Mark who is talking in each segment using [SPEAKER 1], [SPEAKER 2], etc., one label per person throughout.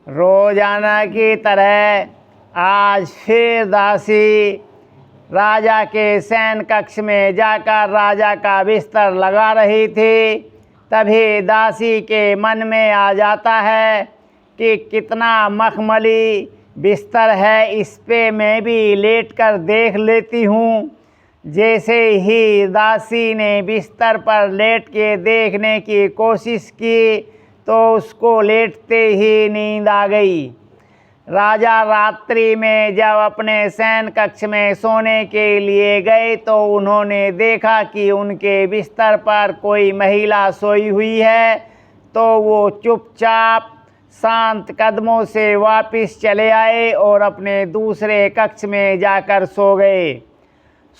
[SPEAKER 1] रोजाना की तरह आज फिर दासी राजा के शयन कक्ष में जाकर राजा का बिस्तर लगा रही थी। तभी दासी के मन में आ जाता है कि कितना मखमली बिस्तर है, इस पे मैं भी लेट कर देख लेती हूँ। जैसे ही दासी ने बिस्तर पर लेट के देखने की कोशिश की तो उसको लेटते ही नींद आ गई। राजा रात्रि में जब अपने शयन कक्ष में सोने के लिए गए तो उन्होंने देखा कि उनके बिस्तर पर कोई महिला सोई हुई है। तो वो चुपचाप शांत कदमों से वापस चले आए और अपने दूसरे कक्ष में जाकर सो गए।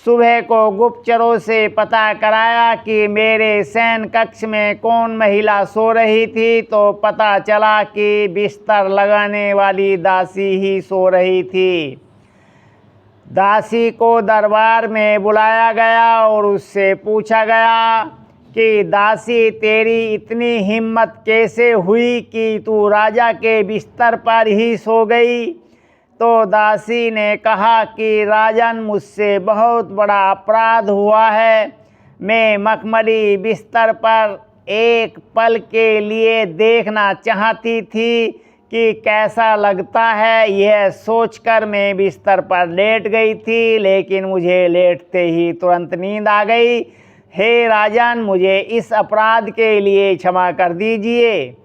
[SPEAKER 1] सुबह को गुप्तचरों से पता कराया कि मेरे शयन कक्ष में कौन महिला सो रही थी, तो पता चला कि बिस्तर लगाने वाली दासी ही सो रही थी। दासी को दरबार में बुलाया गया और उससे पूछा गया कि दासी, तेरी इतनी हिम्मत कैसे हुई कि तू राजा के बिस्तर पर ही सो गई? तो दासी ने कहा कि राजन, मुझसे बहुत बड़ा अपराध हुआ है। मैं मखमली बिस्तर पर एक पल के लिए देखना चाहती थी कि कैसा लगता है। यह सोचकर मैं बिस्तर पर लेट गई थी, लेकिन मुझे लेटते ही तुरंत नींद आ गई। हे राजन, मुझे इस अपराध के लिए क्षमा कर दीजिए।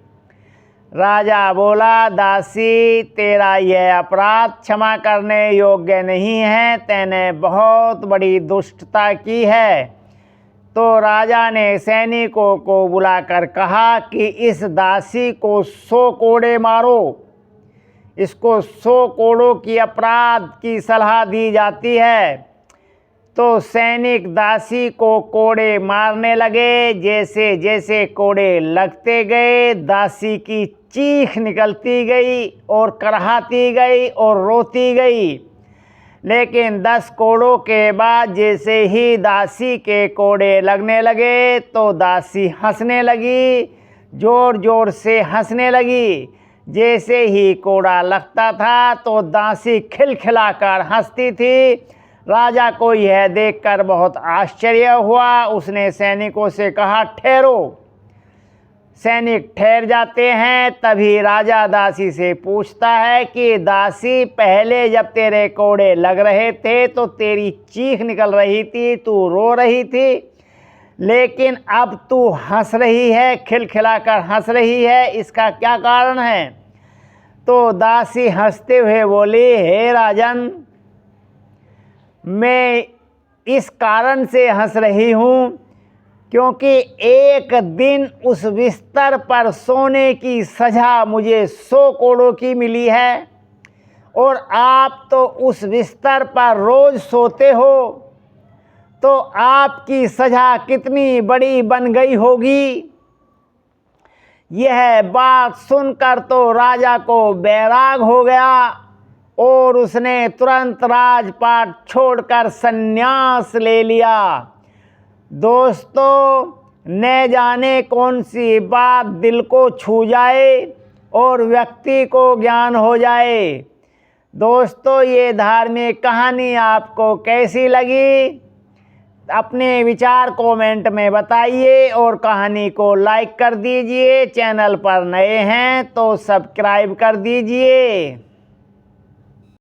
[SPEAKER 1] राजा बोला, दासी, तेरा यह अपराध क्षमा करने योग्य नहीं है। तैने बहुत बड़ी दुष्टता की है। तो राजा ने सैनिकों को बुलाकर कहा कि इस दासी को 100 कोड़े मारो। इसको 100 कोड़ों की अपराध की सलाह दी जाती है। तो सैनिक दासी को कोड़े मारने लगे। जैसे जैसे कोड़े लगते गए, दासी की चीख निकलती गई और कराहती गई और रोती गई। लेकिन 10 कोड़ों के बाद जैसे ही दासी के कोड़े लगने लगे तो दासी हंसने लगी, जोर जोर से हंसने लगी। जैसे ही कोड़ा लगता था तो दासी खिलखिलाकर हंसती थी। राजा को यह देखकर बहुत आश्चर्य हुआ। उसने सैनिकों से कहा, ठहरो। सैनिक ठहर जाते हैं। तभी राजा दासी से पूछता है कि दासी, पहले जब तेरे कोड़े लग रहे थे तो तेरी चीख निकल रही थी, तू रो रही थी, लेकिन अब तू हंस रही है, खिलखिलाकर हंस रही है, इसका क्या कारण है? तो दासी हंसते हुए बोली, हे राजन, मैं इस कारण से हंस रही हूँ क्योंकि एक दिन उस बिस्तर पर सोने की सज़ा मुझे 100 कोड़ों की मिली है और आप तो उस बिस्तर पर रोज़ सोते हो, तो आपकी सज़ा कितनी बड़ी बन गई होगी। यह बात सुनकर तो राजा को बैराग हो गया और उसने तुरंत राजपाट छोड़कर संन्यास ले लिया। दोस्तों, न जाने कौन सी बात दिल को छू जाए और व्यक्ति को ज्ञान हो जाए। दोस्तों, ये धार्मिक कहानी आपको कैसी लगी? अपने विचार कमेंट में बताइए और कहानी को लाइक कर दीजिए। चैनल पर नए हैं तो सब्सक्राइब कर दीजिए।